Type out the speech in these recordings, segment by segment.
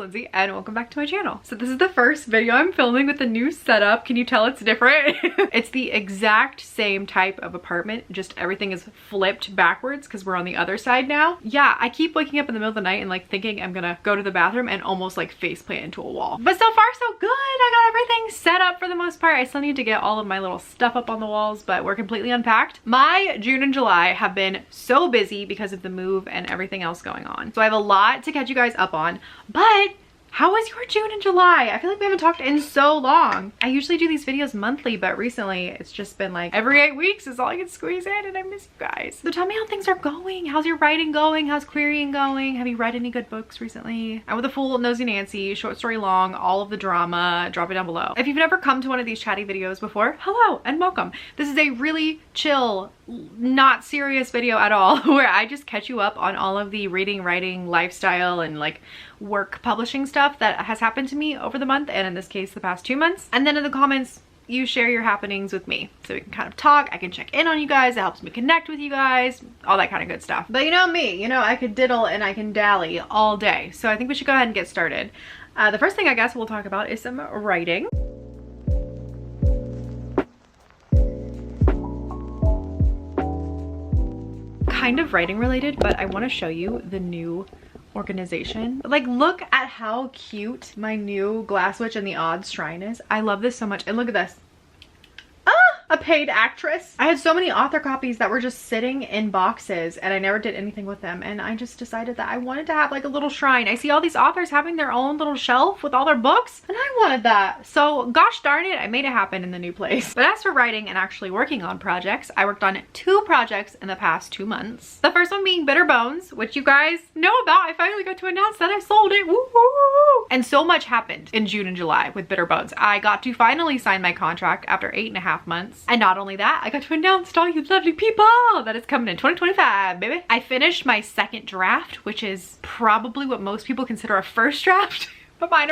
Lindsay and welcome back to my channel. So this is the first video I'm filming with the new setup. Can you tell it's different? It's the exact same type of apartment, just everything is flipped backwards because we're on the other side now. Yeah, I keep waking up in the middle of the night and like thinking I'm gonna go to the bathroom and almost like face plant into a wall. But so far so good. I got everything set up for the most part. I still need to get all of my little stuff up on the walls, but we're completely unpacked. My June and July have been so busy because of the move and everything else going on. So I have a lot to catch you guys up on, but how was your June and July? I feel like we haven't talked in so long. I usually do these videos monthly, but recently it's just been like every 8 weeks is all I can squeeze in and I miss you guys. So tell me how things are going. How's your writing going? How's querying going? Have you read any good books recently? I'm with a full Nosy Nancy, short story long, all of the drama, drop it down below. If you've never come to one of these chatty videos before, hello and welcome. This is a really chill, not serious video at all where I just catch you up on all of the reading, writing, lifestyle, and like work publishing stuff that has happened to me over the month, and in this case the past 2 months. And then in the comments you share your happenings with me so we can kind of talk. I can check in on you guys, it helps me connect with you guys, all that kind of good stuff. But you know me, you know I could diddle and I can dally all day, so I think we should go ahead and get started. The first thing I guess we'll talk about is some writing. Kind of writing related, but I want to show you the new organization. Like, look at how cute my new Glass Witch and the Odds shrine is. I love this so much. And look at this. A paid actress. I had so many author copies that were just sitting in boxes and I never did anything with them, and I just decided that I wanted to have like a little shrine. I see all these authors having their own little shelf with all their books and I wanted that. So gosh darn it, I made it happen in the new place. But as for writing and actually working on projects, I worked on 2 projects in the past 2 months. The first one being Bitter Bones, which you guys know about. I finally got to announce that I sold it. Woo-hoo! And so much happened in June and July with Bitter Bones. I got to finally sign my contract after 8.5 months. And not only that, I got to announce to all you lovely people that it's coming in 2025, baby. I finished my second draft, which is probably what most people consider a first draft. But my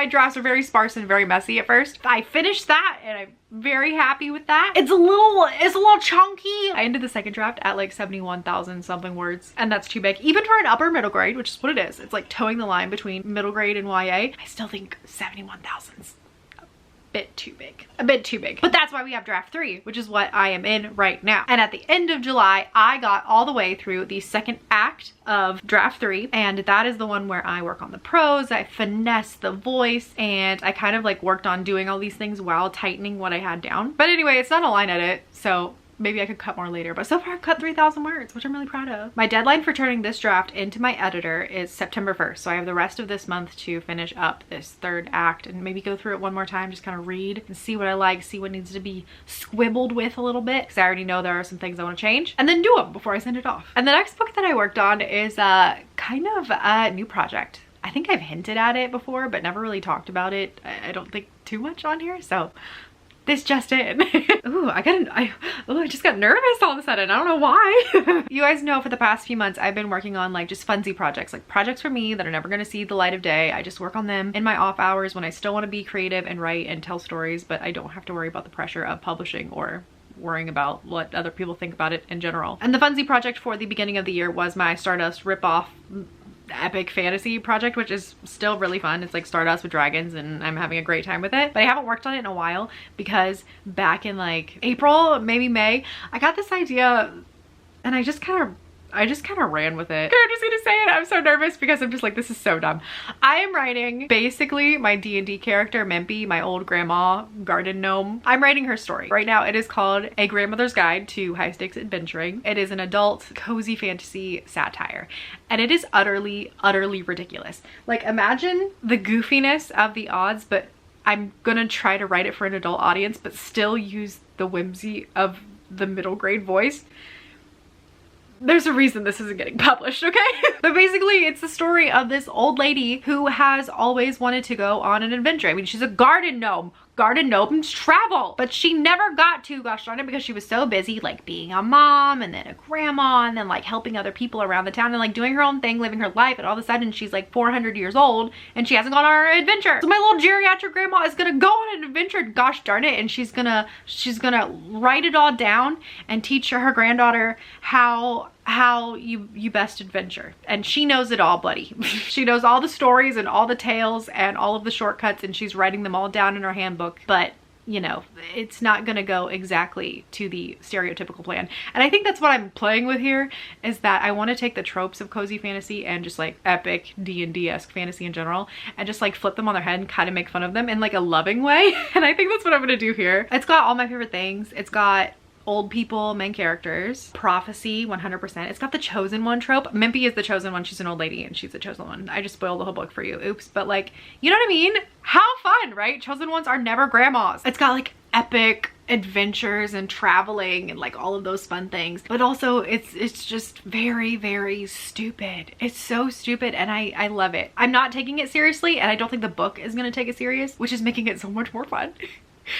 drafts are very sparse and very messy at first. I finished that and I'm very happy with that. It's a little chunky. I ended the second draft at like 71,000 something words, and that's too big. Even for an upper middle grade, which is what it is. It's like towing the line between middle grade and YA. I still think 71,000's bit too big, a bit too big. But that's why we have draft 3, which is what I am in right now. And at the end of July, I got all the way through the second act of draft 3, and that is the one where I work on the prose, I finesse the voice, and I kind of like worked on doing all these things while tightening what I had down. But anyway, it's not a line edit, so maybe I could cut more later, but so far I've cut 3,000 words, which I'm really proud of. My deadline for turning this draft into my editor is September 1st, so I have the rest of this month to finish up this third act and maybe go through it one more time, just kind of read and see what I like, see what needs to be squibbled with a little bit, because I already know there are some things I want to change, and then do them before I send it off. And the next book that I worked on is kind of a new project. I think I've hinted at it before, but never really talked about it. I don't think too much on here, so this just in. Ooh, I just got nervous all of a sudden. I don't know why. You guys know for the past few months I've been working on like just funsy projects, like projects for me that are never gonna see the light of day. I just work on them in my off hours when I still want to be creative and write and tell stories, but I don't have to worry about the pressure of publishing or worrying about what other people think about it in general. And the funsy project for the beginning of the year was my Stardust ripoff epic fantasy project, which is still really fun. It's like Stardust with dragons and I'm having a great time with it, but I haven't worked on it in a while because back in like April, maybe May, I got this idea and I just kind of ran with it. I'm just gonna say it. I'm so nervous because I'm just like, this is so dumb. I am writing basically my D&D character, Mempy, my old grandma garden gnome. I'm writing her story. Right now it is called A Grandmother's Guide to High Stakes Adventuring. It is an adult cozy fantasy satire and it is utterly ridiculous. Like, imagine the goofiness of the odds, but I'm gonna try to write it for an adult audience but still use the whimsy of the middle grade voice. There's a reason this isn't getting published, okay? But basically it's the story of this old lady who has always wanted to go on an adventure. I mean, she's a garden gnome. Garden gnomes travel, but she never got to, gosh darn it, because she was so busy like being a mom and then a grandma and then like helping other people around the town and like doing her own thing, living her life, and all of a sudden she's like 400 years old and she hasn't gone on her adventure. So my little geriatric grandma is gonna go on an adventure, gosh darn it, and she's gonna write it all down and teach her granddaughter how how you best adventure. And she knows it all, buddy. She knows all the stories and all the tales and all of the shortcuts, and she's writing them all down in her handbook. But you know, it's not gonna go exactly to the stereotypical plan. And I think that's what I'm playing with here, is that I want to take the tropes of cozy fantasy and just like epic D&D-esque fantasy in general and just like flip them on their head and kind of make fun of them in like a loving way. And I think that's what I'm gonna do here. It's got all my favorite things. It's got old people, main characters, prophecy, 100%. It's got the chosen one trope. Mimpy is the chosen one. She's an old lady and she's the chosen one. I just spoiled the whole book for you. Oops. But like, you know what I mean? How fun, right? Chosen ones are never grandmas. It's got like epic adventures and traveling and like all of those fun things, but also it's just very, very stupid. It's so stupid and I love it. I'm not taking it seriously, and I don't think the book is gonna take it serious, which is making it so much more fun.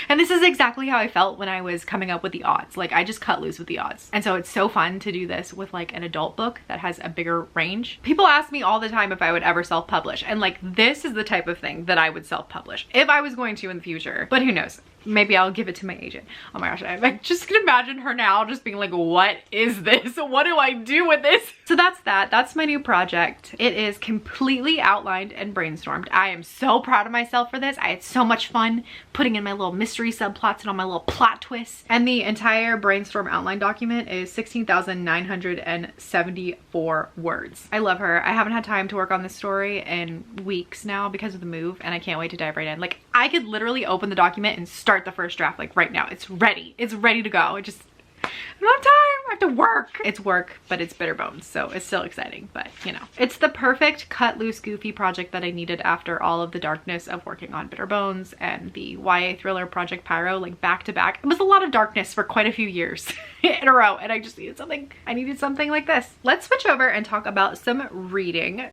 And this is exactly how I felt when I was coming up with the odds. Like, I just cut loose with the odds. And so it's so fun to do this with like an adult book that has a bigger range. People ask me all the time if I would ever self-publish, and like, this is the type of thing that I would self-publish if I was going to in the future. But who knows? Maybe I'll give it to my agent. Oh my gosh, I like, just can imagine her now just being like, what is this? What do I do with this? So that's that. That's my new project. It is completely outlined and brainstormed. I am so proud of myself for this. I had so much fun putting in my little mystery subplots and all my little plot twists. And the entire brainstorm outline document is 16,974 words. I love her. I haven't had time to work on this story in weeks now because of the move, and I can't wait to dive right in. Like, I could literally open the document and start the first draft like right now. It's ready. It's ready to go. I don't have time. I have to work. It's work, but it's bitter bones, so it's still exciting. But you know, it's the perfect cut loose goofy project that I needed after all of the darkness of working on Bitter Bones and the YA thriller Project Pyro, like back to back. It was a lot of darkness for quite a few years in a row, and I just needed something. I needed something like this. Let's switch over and talk about some reading.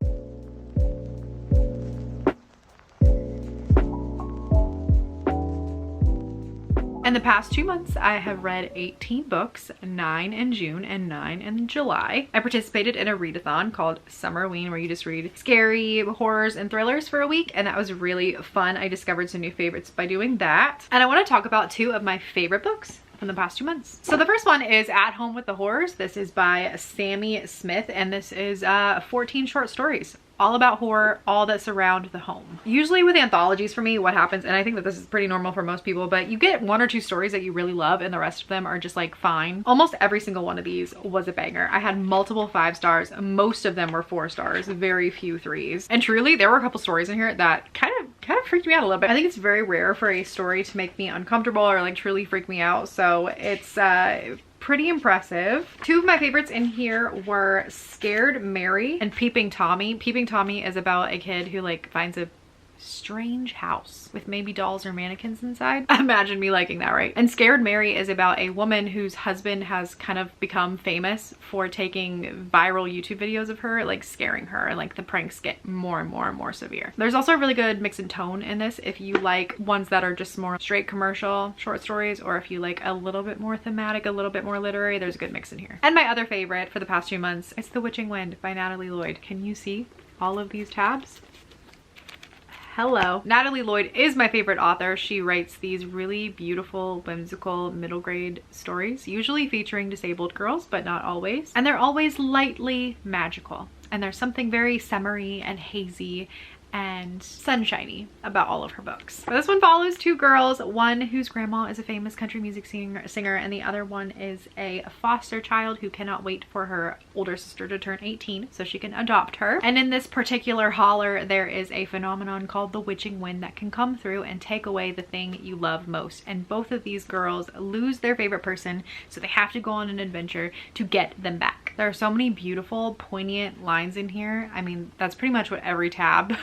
In the past 2 months, I have read 18 books, 9 in June and 9 in July. I participated in a readathon called Summerween, where you just read scary horrors and thrillers for a week, and that was really fun. I discovered some new favorites by doing that. And I want to talk about 2 of my favorite books from the past 2 months. So the first one is At Home with the Horrors. This is by Sammy Smith, and this is 14 short stories, all about horror, all that surround the home. Usually with anthologies for me, what happens, and I think that this is pretty normal for most people, but you get 1 or 2 stories that you really love and the rest of them are just like fine. Almost every single one of these was a banger. I had multiple 5 stars. Most of them were 4 stars, very few 3s. And truly, there were a couple stories in here that kind of freaked me out a little bit. I think it's very rare for a story to make me uncomfortable or like truly freak me out. So it's pretty impressive. 2 of my favorites in here were Scared Mary and Peeping Tommy. Peeping Tommy is about a kid who like finds a strange house with maybe dolls or mannequins inside. Imagine me liking that, right? And Scared Mary is about a woman whose husband has kind of become famous for taking viral YouTube videos of her, like scaring her, and like the pranks get more and more and more severe. There's also a really good mix in tone in this if you like ones that are just more straight commercial short stories, or if you like a little bit more thematic, a little bit more literary. There's a good mix in here. And my other favorite for the past 2 months is The Witching Wind by Natalie Lloyd. Can you see all of these tabs? Hello. Natalie Lloyd is my favorite author. She writes these really beautiful, whimsical middle grade stories, usually featuring disabled girls, but not always. And they're always lightly magical. And there's something very summery and hazy and sunshiny about all of her books. But this one follows 2 girls, one whose grandma is a famous country music singer, and the other one is a foster child who cannot wait for her older sister to turn 18 so she can adopt her. And in this particular holler, there is a phenomenon called the witching wind that can come through and take away the thing you love most. And both of these girls lose their favorite person, so they have to go on an adventure to get them back. There are so many beautiful, poignant lines in here. I mean, that's pretty much what every tab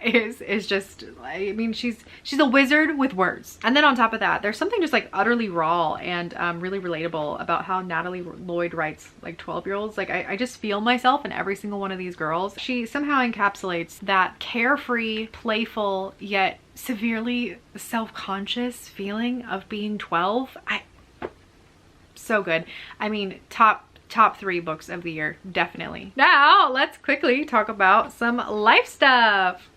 is just, I mean, she's a wizard with words. And then on top of that, there's something just like utterly raw and really relatable about how Natalie Lloyd writes like 12-year-olds. Like I just feel myself in every single one of these girls. She somehow encapsulates that carefree, playful, yet severely self-conscious feeling of being 12. So good. I mean, top 3 books of the year, definitely. Now let's quickly talk about some life stuff.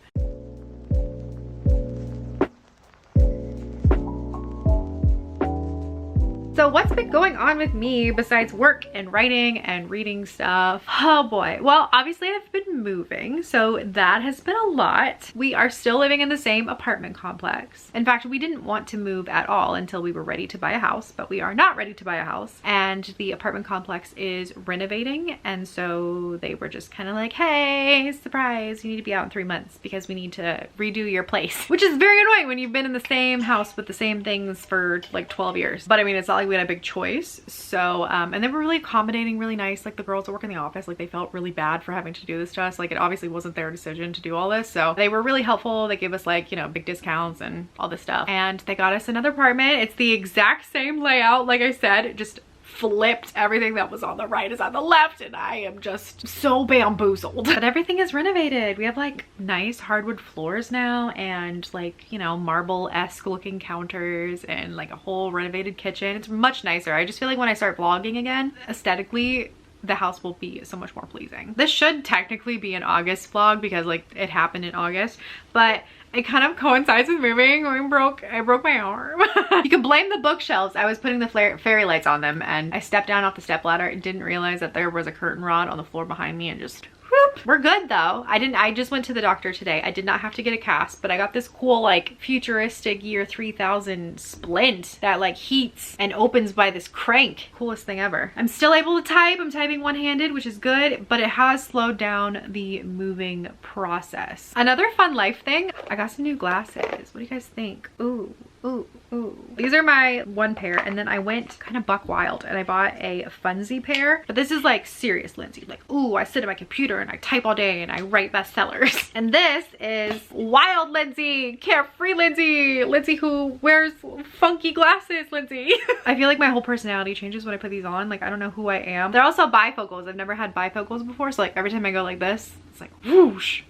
So what's been going on with me besides work and writing and reading stuff? Oh boy. Well, obviously I've been moving, so that has been a lot. We are still living in the same apartment complex. In fact, we didn't want to move at all until we were ready to buy a house, but we are not ready to buy a house. And the apartment complex is renovating, and so they were just kind of like, hey, surprise, you need to be out in 3 months because we need to redo your place, which is very annoying when you've been in the same house with the same things for like 12 years. But I mean, it's not like we had a big choice. So and they were really accommodating, really nice. Like the girls that work in the office, like they felt really bad for having to do this to us. Like it obviously wasn't their decision to do all this, so they were really helpful. They gave us like, you know, big discounts and all this stuff, and they got us another apartment. It's the exact same layout, like I said, just flipped. Everything that was on the right is on the left, and I am just so bamboozled. But everything is renovated. We have like nice hardwood floors now, and like, you know, marble-esque looking counters, and like a whole renovated kitchen. It's much nicer. I just feel like when I start vlogging again, aesthetically, the house will be so much more pleasing. This should technically be an August vlog because like it happened in August, but it kind of coincides with moving. I broke my arm. You can blame the bookshelves. I was putting the fairy lights on them, and I stepped down off the stepladder and didn't realize that there was a curtain rod on the floor behind me, and just whoop. We're good though. I just went to the doctor today. I did not have to get a cast, but I got this cool like futuristic year 3000 splint that like heats and opens by this crank. Coolest thing ever. I'm still able to type. I'm typing one-handed, which is good, but it has slowed down the moving process. Another fun life thing, I got some new glasses. What do you guys think? Ooh. Ooh, ooh. These are my one pair, and then I went kind of buck wild and I bought a funsy pair, but this is like serious Lindsay. Like, ooh, I sit at my computer and I type all day and I write bestsellers. And this is wild Lindsay, carefree Lindsay, Lindsay who wears funky glasses Lindsay. I feel like my whole personality changes when I put these on. Like, I don't know who I am. They're also bifocals. I've never had bifocals before, so like every time I go like this, it's like whoosh.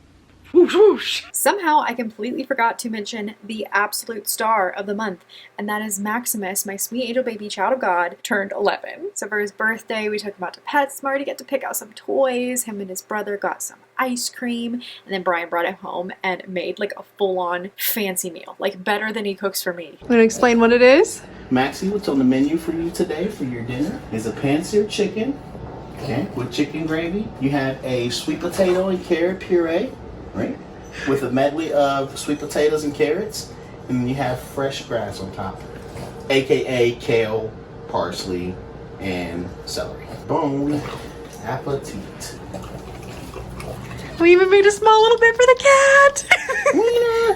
Whoosh, whoosh. Somehow I completely forgot to mention the absolute star of the month, and that is Maximus, my sweet angel baby child of God, turned 11. So for his birthday, we took him out to PetSmart to get to pick out some toys. Him and his brother got some ice cream, and then Brian brought it home and made like a full-on fancy meal, like better than he cooks for me. Want to explain what it is? Maxie, what's on the menu for you today for your dinner is a pan-seared chicken, okay, with chicken gravy. You have a sweet potato and carrot puree, right, with a medley of sweet potatoes and carrots, and then you have fresh grass on top, aka kale, parsley, and celery. Bon appetit. We even made a small little bit for the cat.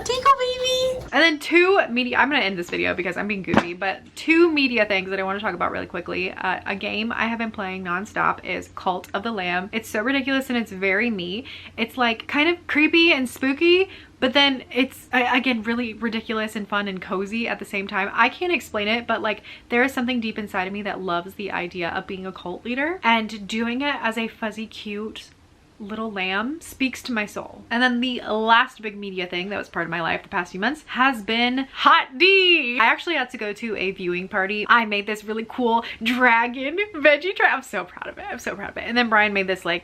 Tinkle baby. And then two media, I'm gonna end this video because I'm being goofy, but two media things that I want to talk about really quickly. A game I have been playing nonstop is Cult of the Lamb. It's so ridiculous and it's very me. It's like kind of creepy and spooky, but then it's, again, really ridiculous and fun and cozy at the same time. I can't explain it, but like there is something deep inside of me that loves the idea of being a cult leader, and doing it as a fuzzy, cute little lamb speaks to my soul. And then the last big media thing that was part of my life the past few months has been Hot D. I actually had to go to a viewing party. I made this really cool dragon veggie tray. I'm so proud of it. I'm so proud of it. And then Brian made this like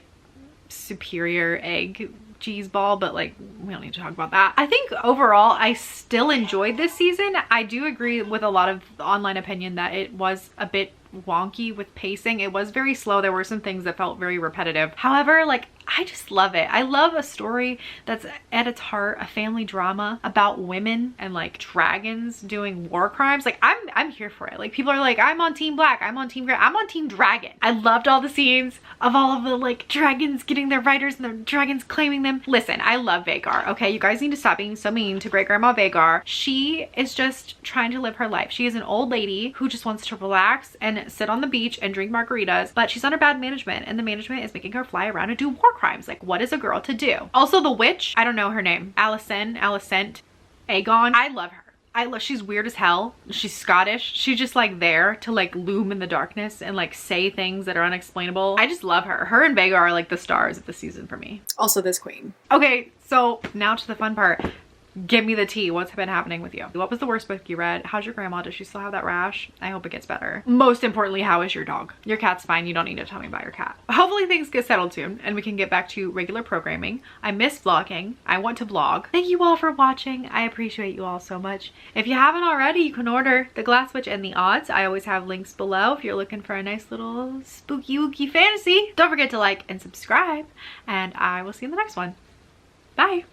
superior egg cheese ball, but like we don't need to talk about that. I think overall I still enjoyed this season. I do agree with a lot of the online opinion that it was a bit wonky with pacing. It was very slow. There were some things that felt very repetitive. However, like I just love it. I love a story that's at its heart a family drama about women and like dragons doing war crimes. Like I'm here for it. Like people are like, I'm on team black, I'm on team gray, I'm on team dragon. I loved all the scenes of all of the like dragons getting their riders and the dragons claiming them. Listen, I love Vhagar, okay? You guys need to stop being so mean to great grandma Vhagar. She is just trying to live her life. She is an old lady who just wants to relax and sit on the beach and drink margaritas, but she's under bad management, and the management is making her fly around and do war crimes. Like, what is a girl to do? Also, the witch, I don't know her name, Alicent, Aegon. I love her. She's weird as hell. She's Scottish. She's just like there to like loom in the darkness and like say things that are unexplainable. I just love her. Her and Vhagar are like the stars of the season for me. Also this queen. Okay, so now to the fun part. Give me the tea. What's been happening with you? What was the worst book you read? How's your grandma? Does she still have that rash? I hope it gets better. Most importantly, how is your dog? Your cat's fine. You don't need to tell me about your cat. Hopefully things get settled soon and we can get back to regular programming. I miss vlogging. I want to vlog. Thank you all for watching. I appreciate you all so much. If you haven't already, you can order the Glass Witch and the Odds. I always have links below if you're looking for a nice little spooky wooky fantasy. Don't forget to like and subscribe, and I will see you in the next one. Bye.